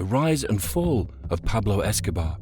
the rise and fall of Pablo Escobar.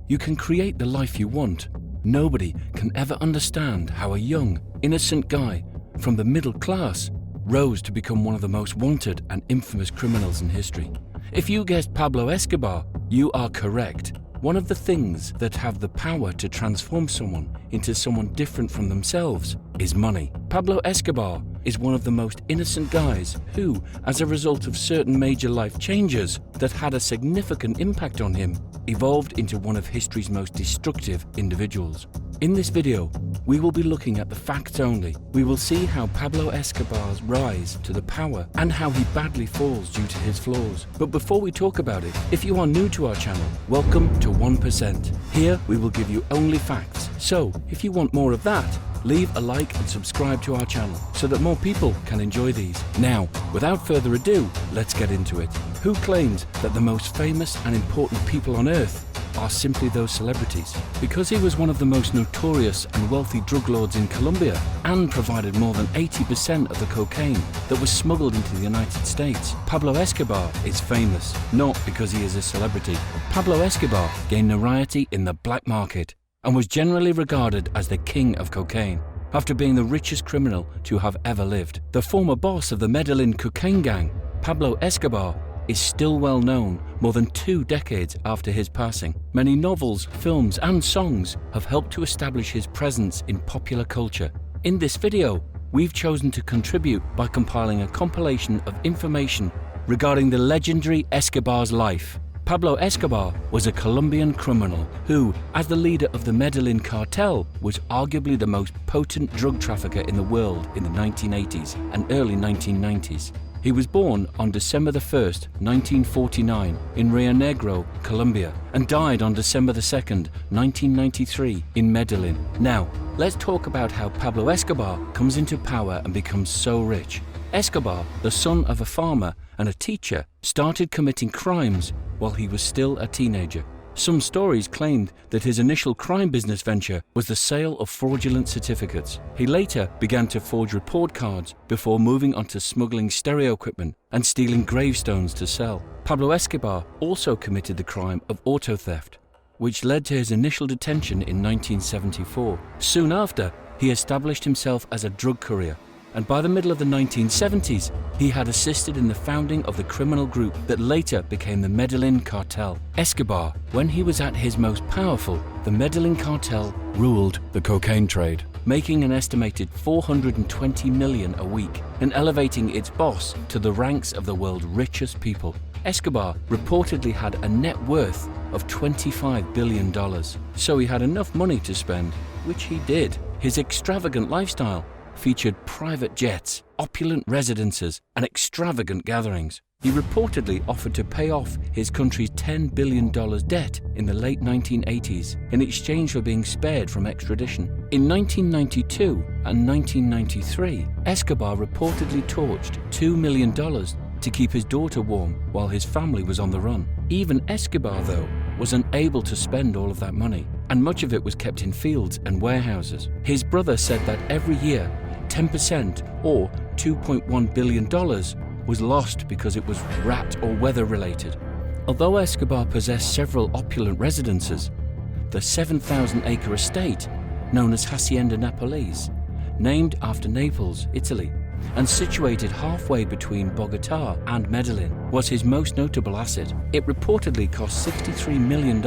You can create the life you want. Nobody can ever understand how a young, innocent guy from the middle class rose to become one of the most wanted and infamous criminals in history. If you guessed Pablo Escobar, you are correct. One of the things that have the power to transform someone into someone different from themselves is money. Pablo Escobar is one of the most innocent guys who, as a result of certain major life changes that had a significant impact on him, evolved into one of history's most destructive individuals. In this video, we will be looking at the facts only. We will see how Pablo Escobar's rise to the power and how he badly falls due to his flaws. But before we talk about it, if you are new to our channel, welcome to 1%. Here we will give you only facts. So if you want more of that, leave a like and subscribe to our channel so that more people can enjoy these. Now, without further ado, let's get into it. Who claims that the most famous and important people on earth are simply those celebrities? Because he was one of the most notorious and wealthy drug lords in Colombia and provided more than 80% of the cocaine that was smuggled into the United States, Pablo Escobar is famous, not because he is a celebrity. Pablo Escobar gained notoriety in the black market and was generally regarded as the king of cocaine, after being the richest criminal to have ever lived. The former boss of the Medellin cocaine gang, Pablo Escobar, is still well known more than 2 decades after his passing. Many novels, films, and songs have helped to establish his presence in popular culture. In this video, we've chosen to contribute by compiling a compilation of information regarding the legendary Escobar's life. Pablo Escobar was a Colombian criminal who, as the leader of the Medellin cartel, was arguably the most potent drug trafficker in the world in the 1980s and early 1990s. He was born on December 1st, 1949 in Rionegro, Colombia, and died on December 2nd, 1993 in Medellin. Now, let's talk about how Pablo Escobar comes into power and becomes so rich. Escobar, the son of a farmer and a teacher, started committing crimes while he was still a teenager. Some stories claimed that his initial crime business venture was the sale of fraudulent certificates. He later began to forge report cards before moving on to smuggling stereo equipment and stealing gravestones to sell. Pablo Escobar also committed the crime of auto theft, which led to his initial detention in 1974. Soon after, he established himself as a drug courier, and by the middle of the 1970s, he had assisted in the founding of the criminal group that later became the Medellin cartel. Escobar, when he was at his most powerful, the Medellin cartel ruled the cocaine trade, making an estimated $420 million a week and elevating its boss to the ranks of the world's richest people. Escobar reportedly had a net worth of $25 billion, so he had enough money to spend, which he did. His extravagant lifestyle featured private jets, opulent residences, and extravagant gatherings. He reportedly offered to pay off his country's $10 billion debt in the late 1980s in exchange for being spared from extradition. In 1992 and 1993, Escobar reportedly torched $2 million to keep his daughter warm while his family was on the run. Even Escobar, though, was unable to spend all of that money, and much of it was kept in fields and warehouses. His brother said that every year, 10% or $2.1 billion was lost because it was rat or weather related. Although Escobar possessed several opulent residences, the 7,000-acre estate, known as Hacienda Napolese, named after Naples, Italy, and situated halfway between Bogotá and Medellin, was his most notable asset. It reportedly cost $63 million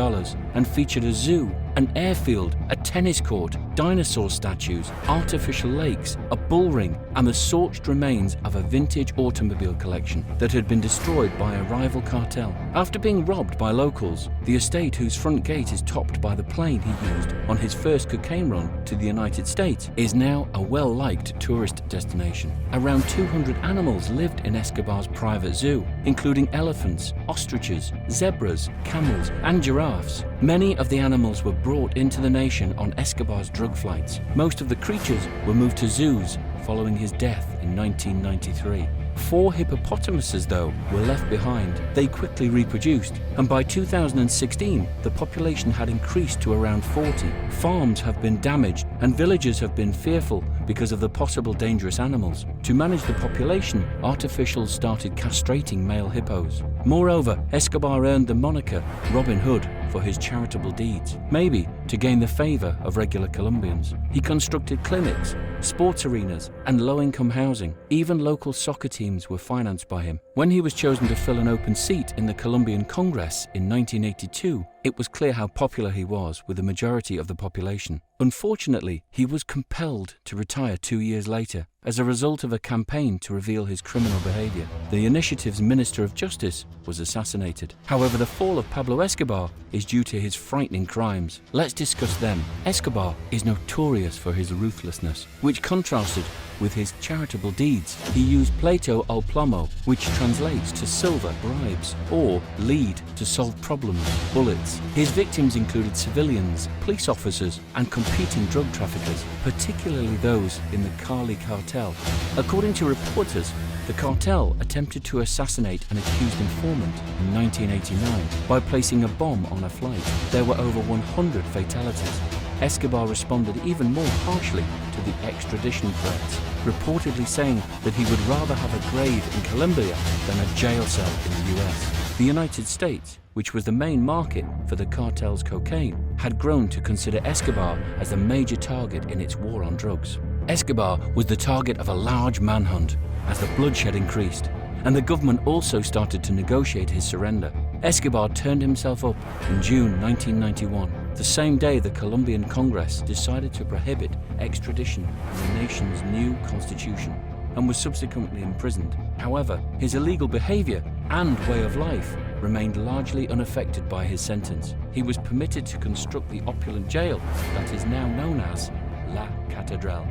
and featured a zoo, an airfield, a tennis court, dinosaur statues, artificial lakes, a bull ring, and the scorched remains of a vintage automobile collection that had been destroyed by a rival cartel. After being robbed by locals, the estate, whose front gate is topped by the plane he used on his first cocaine run to the United States, is now a well-liked tourist destination. Around 200 animals lived in Escobar's private zoo, including elephants, ostriches, zebras, camels, and giraffes. Many of the animals were brought into the nation on Escobar's drug flights. Most of the creatures were moved to zoos following his death in 1993. 4 hippopotamuses, though, were left behind. They quickly reproduced, and by 2016, the population had increased to around 40. Farms have been damaged, and villagers have been fearful because of the possible dangerous animals. To manage the population, artificials started castrating male hippos. Moreover, Escobar earned the moniker Robin Hood for his charitable deeds, maybe to gain the favor of regular Colombians. He constructed clinics, sports arenas, and low-income housing. Even local soccer teams were financed by him. When he was chosen to fill an open seat in the Colombian Congress in 1982, it was clear how popular he was with the majority of the population. Unfortunately, he was compelled to retire 2 years later as a result of a campaign to reveal his criminal behavior. The initiative's Minister of Justice was assassinated. However, the fall of Pablo Escobar is due to his frightening crimes. Let's discuss them. Escobar is notorious for his ruthlessness, which contrasted with his charitable deeds. He used Pleito al plomo, which translates to silver bribes, or lead to solve problems, bullets. His victims included civilians, police officers, and competing drug traffickers, particularly those in the Cali cartel. According to reporters, the cartel attempted to assassinate an accused informant in 1989 by placing a bomb on a flight. There were over 100 fatalities. Escobar responded even more harshly to the extradition threats, reportedly saying that he would rather have a grave in Colombia than a jail cell in the US. The United States, which was the main market for the cartel's cocaine, had grown to consider Escobar as a major target in its war on drugs. Escobar was the target of a large manhunt as the bloodshed increased, and the government also started to negotiate his surrender. Escobar turned himself up in June 1991, the same day the Colombian Congress decided to prohibit extradition in the nation's new constitution, and was subsequently imprisoned. However, his illegal behavior and way of life remained largely unaffected by his sentence. He was permitted to construct the opulent jail that is now known as La Catedral.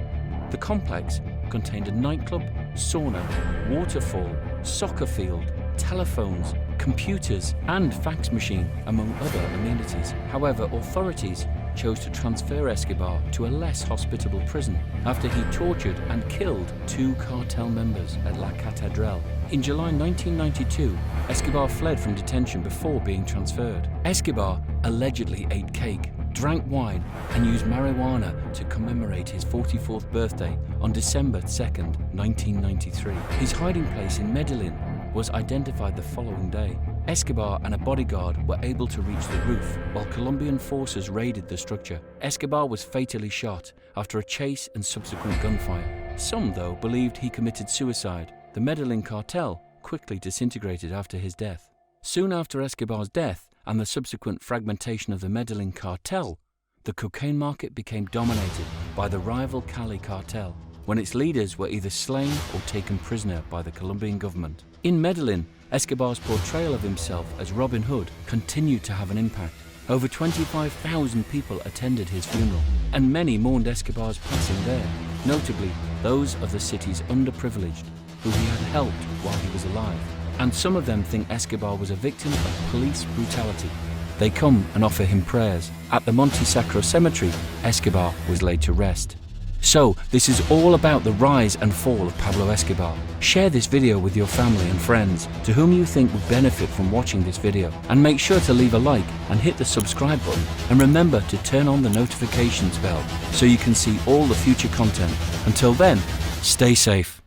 The complex contained a nightclub, sauna, waterfall, soccer field, telephones, computers, and fax machine, among other amenities. However, authorities chose to transfer Escobar to a less hospitable prison after he tortured and killed 2 cartel members at La Catedral. In July 1992, Escobar fled from detention before being transferred. Escobar allegedly ate cake, drank wine, and used marijuana to commemorate his 44th birthday on December 2nd, 1993. His hiding place in Medellin was identified the following day. Escobar and a bodyguard were able to reach the roof while Colombian forces raided the structure. Escobar was fatally shot after a chase and subsequent gunfire. Some, though, believed he committed suicide. The Medellin cartel quickly disintegrated after his death. Soon after Escobar's death and the subsequent fragmentation of the Medellin cartel, the cocaine market became dominated by the rival Cali cartel, when its leaders were either slain or taken prisoner by the Colombian government. In Medellin, Escobar's portrayal of himself as Robin Hood continued to have an impact. Over 25,000 people attended his funeral, and many mourned Escobar's passing there, notably those of the city's underprivileged, who he had helped while he was alive. And some of them think Escobar was a victim of police brutality. They come and offer him prayers. At the Monte Sacro Cemetery, Escobar was laid to rest. So, this is all about the rise and fall of Pablo Escobar. Share this video with your family and friends to whom you think would benefit from watching this video. And make sure to leave a like and hit the subscribe button. And remember to turn on the notifications bell so you can see all the future content. Until then, stay safe.